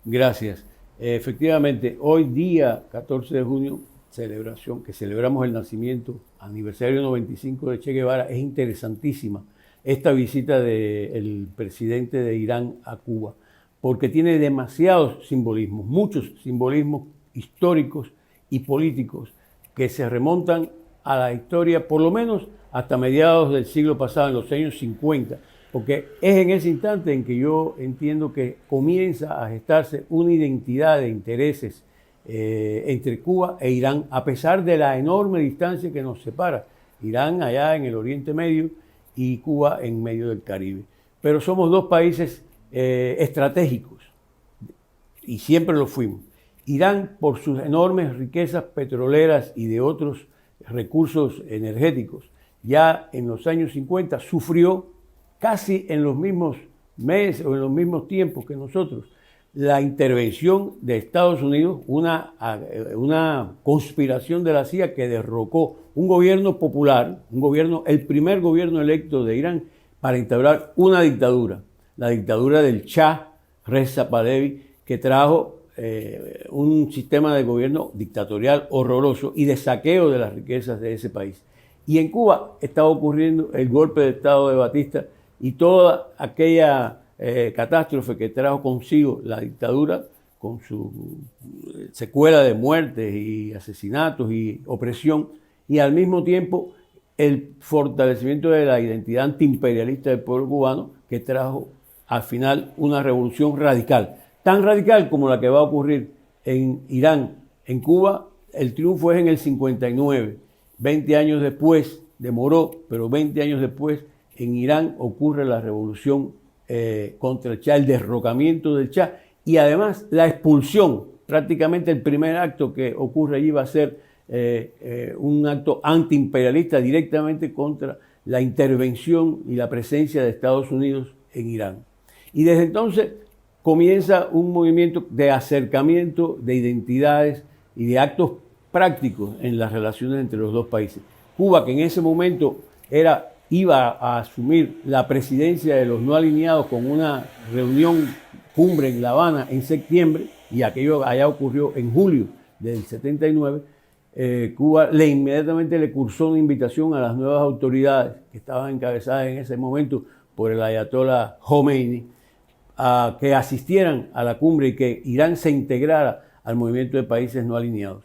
Gracias. Efectivamente, hoy día 14 de junio, celebración que celebramos el nacimiento, aniversario 95 de Che Guevara, es interesantísima esta visita del presidente de Irán a Cuba, porque tiene demasiados simbolismos, muchos simbolismos históricos y políticos que se remontan a la historia, por lo menos hasta mediados del siglo pasado, en los años 50, porque es en ese instante en que yo entiendo que comienza a gestarse una identidad de intereses entre Cuba e Irán, a pesar de la enorme distancia que nos separa. Irán allá en el Oriente Medio y Cuba en medio del Caribe. Pero somos dos países estratégicos y siempre lo fuimos. Irán, por sus enormes riquezas petroleras y de otros recursos energéticos, ya en los años 50 sufrió casi en los mismos meses o en los mismos tiempos que nosotros la intervención de Estados Unidos, una conspiración de la CIA que derrocó un gobierno popular, el primer gobierno electo de Irán, para instaurar una dictadura, la dictadura del Shah Reza Pahlavi, que trajo un sistema de gobierno dictatorial horroroso y de saqueo de las riquezas de ese país. Y en Cuba estaba ocurriendo el golpe de Estado de Batista y toda aquella catástrofe que trajo consigo la dictadura, con su secuela de muertes y asesinatos y opresión, y al mismo tiempo el fortalecimiento de la identidad antiimperialista del pueblo cubano, que trajo al final una revolución radical, tan radical como la que va a ocurrir en Irán. En Cuba el triunfo es en el 59, 20 años después, demoró, pero 20 años después, en Irán ocurre la revolución contra el Shah, el derrocamiento del Shah y además la expulsión. Prácticamente el primer acto que ocurre allí va a ser un acto antiimperialista directamente contra la intervención y la presencia de Estados Unidos en Irán. Y desde entonces comienza un movimiento de acercamiento de identidades y de actos prácticos en las relaciones entre los dos países. Cuba, que en ese momento iba a asumir la presidencia de los no alineados con una reunión cumbre en La Habana en septiembre, y aquello allá ocurrió en julio del 79, Cuba inmediatamente le cursó una invitación a las nuevas autoridades que estaban encabezadas en ese momento por el ayatollah Khomeini, a que asistieran a la cumbre y que Irán se integrara al movimiento de países no alineados.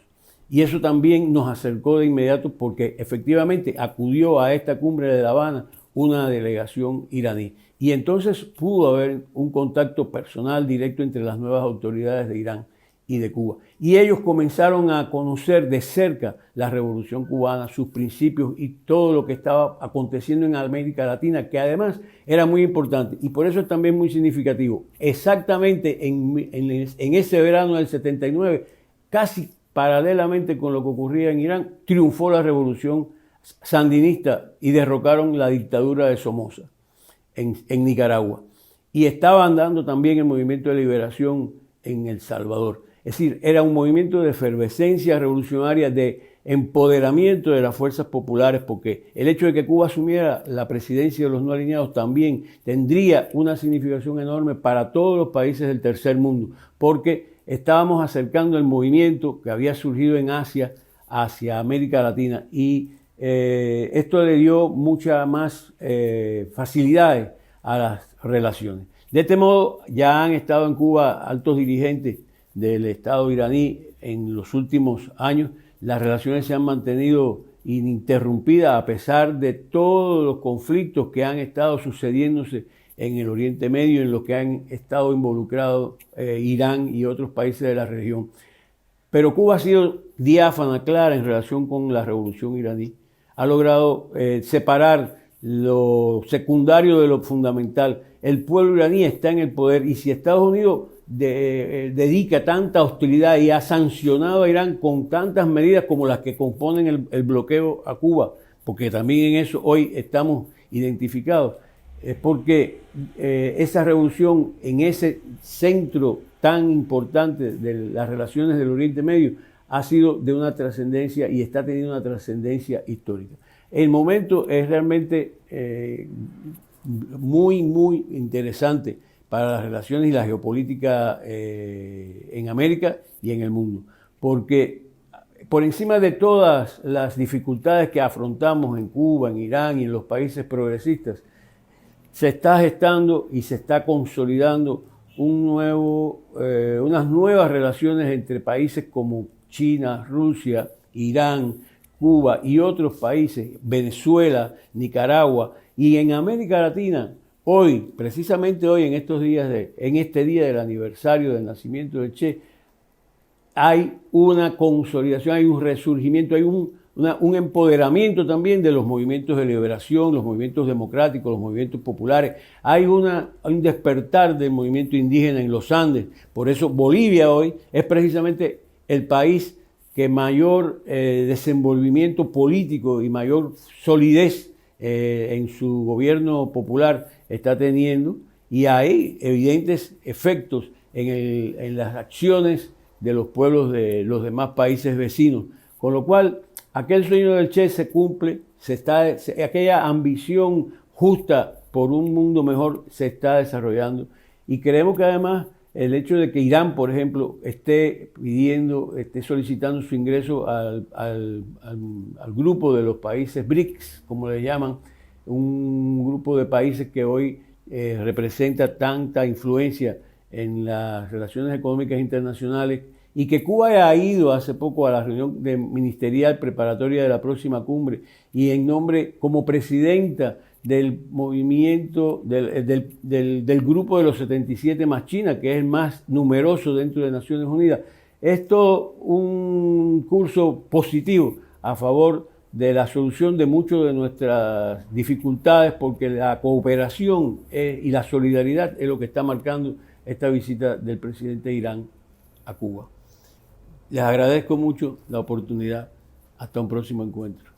Y eso también nos acercó de inmediato porque efectivamente acudió a esta cumbre de La Habana una delegación iraní. Y entonces pudo haber un contacto personal directo entre las nuevas autoridades de Irán y de Cuba. Y ellos comenzaron a conocer de cerca la revolución cubana, sus principios y todo lo que estaba aconteciendo en América Latina, que además era muy importante. Y por eso es también muy significativo. Exactamente en ese verano del 79, casi paralelamente con lo que ocurría en Irán, triunfó la revolución sandinista y derrocaron la dictadura de Somoza en Nicaragua. Y estaba andando también el movimiento de liberación en El Salvador. Es decir, era un movimiento de efervescencia revolucionaria, de empoderamiento de las fuerzas populares, porque el hecho de que Cuba asumiera la presidencia de los no alineados también tendría una significación enorme para todos los países del tercer mundo, porque estábamos acercando el movimiento que había surgido en Asia hacia América Latina y esto le dio muchas más facilidades a las relaciones. De este modo ya han estado en Cuba altos dirigentes del Estado iraní en los últimos años. Las relaciones se han mantenido ininterrumpidas a pesar de todos los conflictos que han estado sucediéndose en el Oriente Medio, en los que han estado involucrados Irán y otros países de la región. Pero Cuba ha sido diáfana, clara en relación con la revolución iraní. Ha logrado separar lo secundario de lo fundamental. El pueblo iraní está en el poder y si Estados Unidos dedica tanta hostilidad y ha sancionado a Irán con tantas medidas como las que componen el bloqueo a Cuba, porque también en eso hoy estamos identificados, es porque esa revolución en ese centro tan importante de las relaciones del Oriente Medio ha sido de una trascendencia y está teniendo una trascendencia histórica. El momento es realmente muy, muy interesante para las relaciones y la geopolítica en América y en el mundo. Porque por encima de todas las dificultades que afrontamos en Cuba, en Irán y en los países progresistas, se está gestando y se está consolidando unas nuevas relaciones entre países como China, Rusia, Irán, Cuba y otros países, Venezuela, Nicaragua, y en América Latina, hoy, precisamente hoy, en estos días, en este día del aniversario del nacimiento de Che, hay una consolidación, hay un resurgimiento, hay un empoderamiento también de los movimientos de liberación, los movimientos democráticos, los movimientos populares. Hay un despertar del movimiento indígena en los Andes. Por eso Bolivia hoy es precisamente el país que mayor desenvolvimiento político y mayor solidez en su gobierno popular está teniendo, y hay evidentes efectos en las acciones de los pueblos de los demás países vecinos. Con lo cual, aquel sueño del Che se cumple, aquella ambición justa por un mundo mejor se está desarrollando, y creemos que además el hecho de que Irán, por ejemplo, esté solicitando su ingreso al grupo de los países BRICS, como le llaman, un grupo de países que hoy representa tanta influencia en las relaciones económicas internacionales, y que Cuba ha ido hace poco a la reunión ministerial preparatoria de la próxima cumbre, y en nombre, como presidenta del movimiento, del grupo de los 77 más China, que es el más numeroso dentro de Naciones Unidas. Es todo un curso positivo a favor de la solución de muchas de nuestras dificultades, porque la cooperación y la solidaridad es lo que está marcando esta visita del presidente de Irán a Cuba. Les agradezco mucho la oportunidad. Hasta un próximo encuentro.